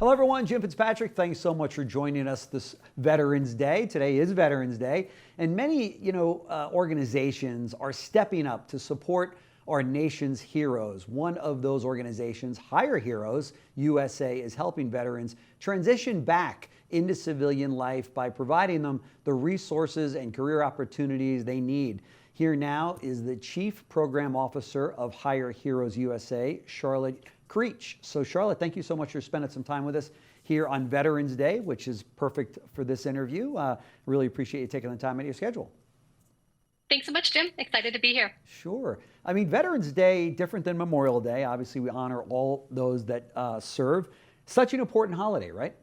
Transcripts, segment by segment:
Hello, everyone. Jim Fitzpatrick. Thanks so much for joining us this Veterans Day. Today is Veterans Day, and many, organizations are stepping up to support our nation's heroes. One of those organizations, Hire Heroes USA, is helping veterans transition back into civilian life by providing them the resources and career opportunities they need. Here now is the Chief Program Officer of Hire Heroes USA, Charlotte Creech. So Charlotte, thank you so much for spending some time with us here on Veterans Day, which is perfect for this interview. Really appreciate you taking the time out of your schedule. Thanks so much, Jim. Excited to be here. Sure. I mean, Veterans Day, different than Memorial Day. Obviously, we honor all those that serve. Such an important holiday, right?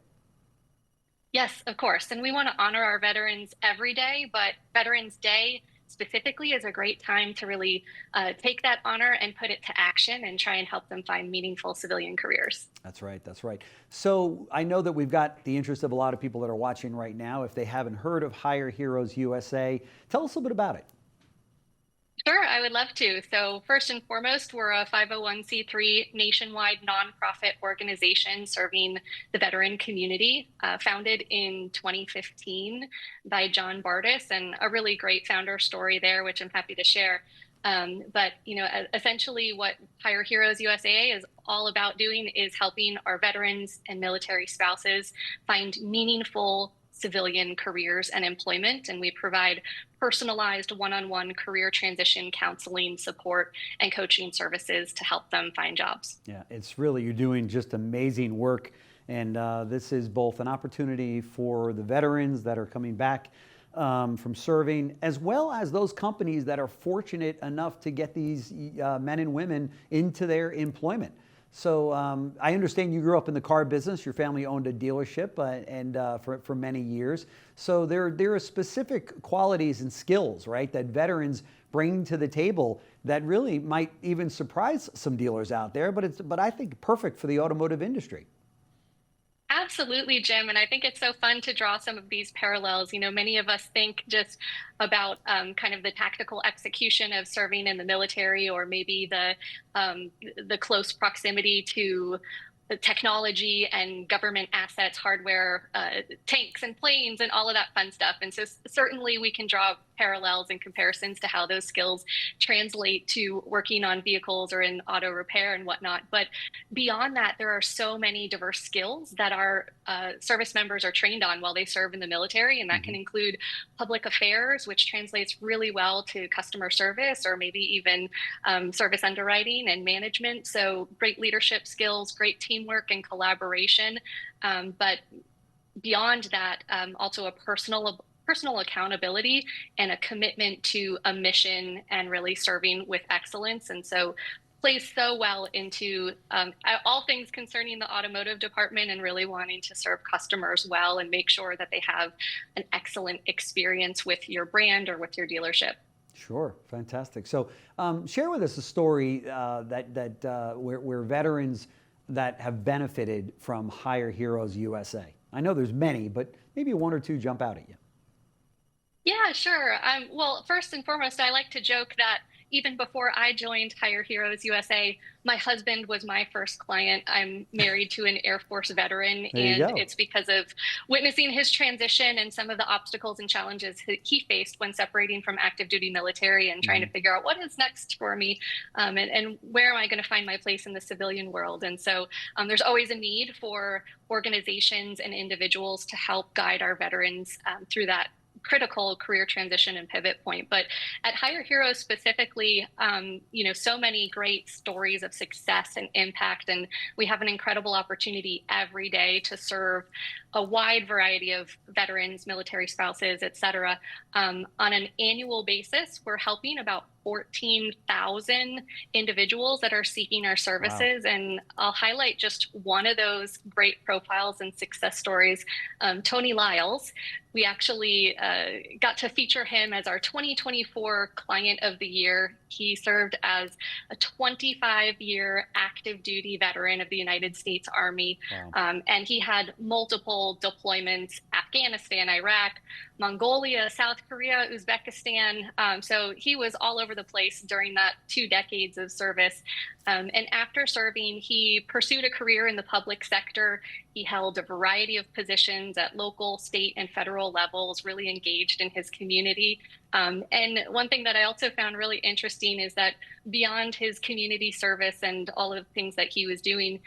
Yes, of course. And we want to honor our veterans every day, but Veterans Day specifically is a great time to really take that honor and put it to action and try and help them find meaningful civilian careers. That's right. That's right. So I know that we've got the interest of a lot of people that are watching right now. If they haven't heard of Hire Heroes USA, tell us a little bit about it. Sure, I would love to. So first and foremost, we're a 501c3 nationwide nonprofit organization serving the veteran community, founded in 2015 by John Bardis, and a really great founder story there, which I'm happy to share. Essentially what Hire Heroes USA is all about doing is helping our veterans and military spouses find meaningful civilian careers and employment, and we provide personalized one-on-one career transition counseling, support, and coaching services to help them find jobs. Yeah, you're doing just amazing work, and this is both an opportunity for the veterans that are coming back from serving, as well as those companies that are fortunate enough to get these men and women into their employment. So I understand you grew up in the car business. Your family owned a dealership for many years. So there are specific qualities and skills, right, that veterans bring to the table that really might even surprise some dealers out there. But I think perfect for the automotive industry. Absolutely, Jim. And I think it's so fun to draw some of these parallels. You know, many of us think just about kind of the tactical execution of serving in the military, or maybe the close proximity to the technology and government assets, hardware, tanks and planes and all of that fun stuff. And so certainly we can draw parallels and comparisons to how those skills translate to working on vehicles or in auto repair and whatnot. But beyond that, there are so many diverse skills that our service members are trained on while they serve in the military. And that can include public affairs, which translates really well to customer service, or maybe even service underwriting and management. So great leadership skills, great teamwork and collaboration. But beyond that, also a personal accountability and a commitment to a mission and really serving with excellence. And so plays so well into all things concerning the automotive department, and really wanting to serve customers well and make sure that they have an excellent experience with your brand or with your dealership. Sure, fantastic. So share with us a story where veterans that have benefited from Hire Heroes USA. I know there's many, but maybe one or two jump out at you. Yeah, sure. Well, first and foremost, I like to joke that even before I joined Hire Heroes USA, my husband was my first client. I'm married to an Air Force veteran, and it's because of witnessing his transition and some of the obstacles and challenges he faced when separating from active duty military and trying to figure out what is next for me, and where am I going to find my place in the civilian world. And so there's always a need for organizations and individuals to help guide our veterans through that critical career transition and pivot point. But at Hire Heroes specifically, so many great stories of success and impact, and we have an incredible opportunity every day to serve a wide variety of veterans, military spouses, et cetera. On an annual basis, we're helping about 14,000 individuals that are seeking our services. Wow. And I'll highlight just one of those great profiles and success stories, Tony Lyles. We actually got to feature him as our 2024 Client of the Year. He served as a 25-year active duty veteran of the United States Army. Wow. And he had multiple deployments: Afghanistan, Iraq, Mongolia, South Korea, Uzbekistan. So he was all over the the place during that 2 decades of service. And after serving, he pursued a career in the public sector. He held a variety of positions at local, state, and federal levels, really engaged in his community. And one thing that I also found really interesting is that beyond his community service and all of the things that he was doing,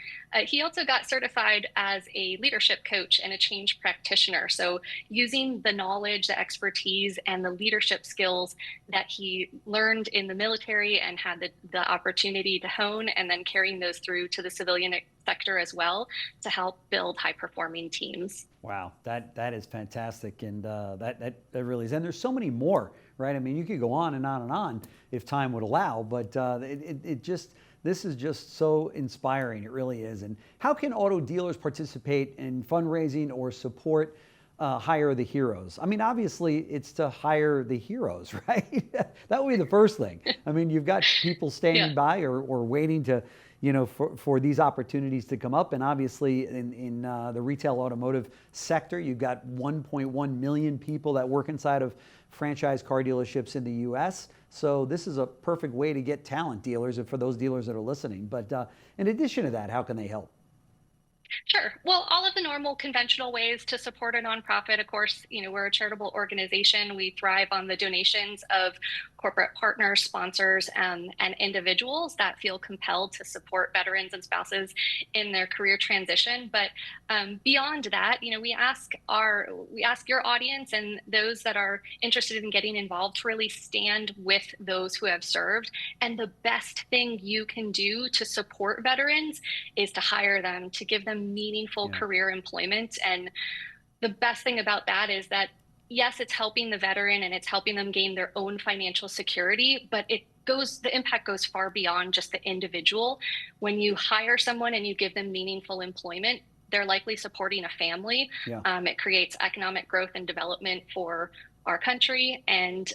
he also got certified as a leadership coach and a change practitioner. So using the knowledge, the expertise, and the leadership skills that he learned in the military and had the opportunity to hone, and then carrying those through to the civilian sector as well to help build high-performing teams. Wow, that is fantastic, and that really is. And there's so many more, right? I mean, you could go on and on and on if time would allow, but this is just so inspiring. It really is. And how can auto dealers participate in fundraising or support Hire the Heroes? I mean, obviously, it's to hire the heroes, right? That would be the first thing. I mean, you've got people standing by or waiting to, for these opportunities to come up. And obviously, in the retail automotive sector, you've got 1.1 million people that work inside of franchise car dealerships in the U.S. So this is a perfect way to get talent, dealers, and for those dealers that are listening. But in addition to that, how can they help? Sure. Well, all of the normal conventional ways to support a nonprofit. Of course, we're a charitable organization. We thrive on the donations of corporate partners, sponsors, and individuals that feel compelled to support veterans and spouses in their career transition. But beyond that, we ask your audience and those that are interested in getting involved to really stand with those who have served. And the best thing you can do to support veterans is to hire them, to give them meaningful career employment. And the best thing about that is that, yes, it's helping the veteran and it's helping them gain their own financial security, but the impact goes far beyond just the individual. When you hire someone and you give them meaningful employment, they're likely supporting a family. It creates economic growth and development for our country. And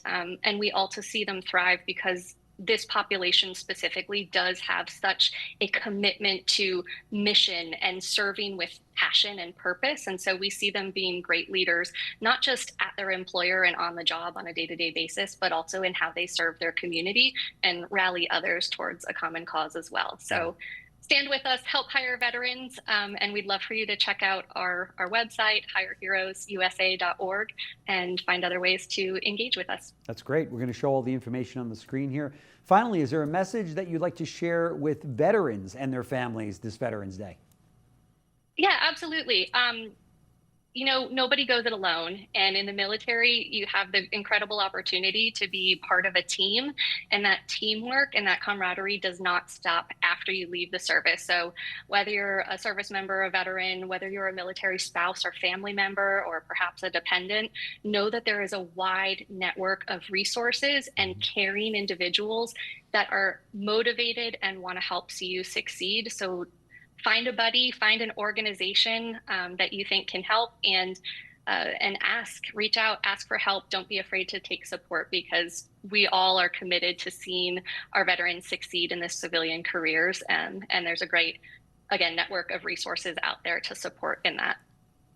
we also see them thrive because this population specifically does have such a commitment to mission and serving with passion and purpose. And so we see them being great leaders, not just at their employer and on the job on a day-to-day basis, but also in how they serve their community and rally others towards a common cause as well. So stand with us, help hire veterans, and we'd love for you to check out our website, hireheroesusa.org, and find other ways to engage with us. That's great. We're going to show all the information on the screen here. Finally, is there a message that you'd like to share with veterans and their families this Veterans Day? Yeah, absolutely. Nobody goes it alone. And in the military, you have the incredible opportunity to be part of a team. And that teamwork and that camaraderie does not stop after you leave the service. So whether you're a service member, a veteran, whether you're a military spouse or family member, or perhaps a dependent, know that there is a wide network of resources and caring individuals that are motivated and want to help see you succeed. So find a buddy, find an organization that you think can help, and reach out, ask for help. Don't be afraid to take support, because we all are committed to seeing our veterans succeed in their civilian careers. And there's a great, again, network of resources out there to support in that.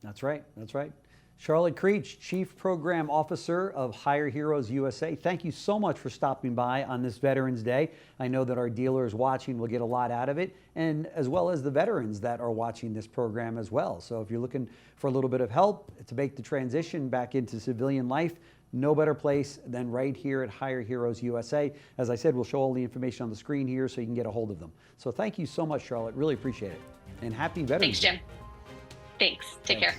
That's right. That's right. Charlotte Creech, Chief Program Officer of Hire Heroes USA. Thank you so much for stopping by on this Veterans Day. I know that our dealers watching will get a lot out of it, and as well as the veterans that are watching this program as well. So if you're looking for a little bit of help to make the transition back into civilian life, no better place than right here at Hire Heroes USA. As I said, we'll show all the information on the screen here so you can get a hold of them. So thank you so much, Charlotte. Really appreciate it. And happy Veterans Day. Thanks, Jim. Thanks. Take care.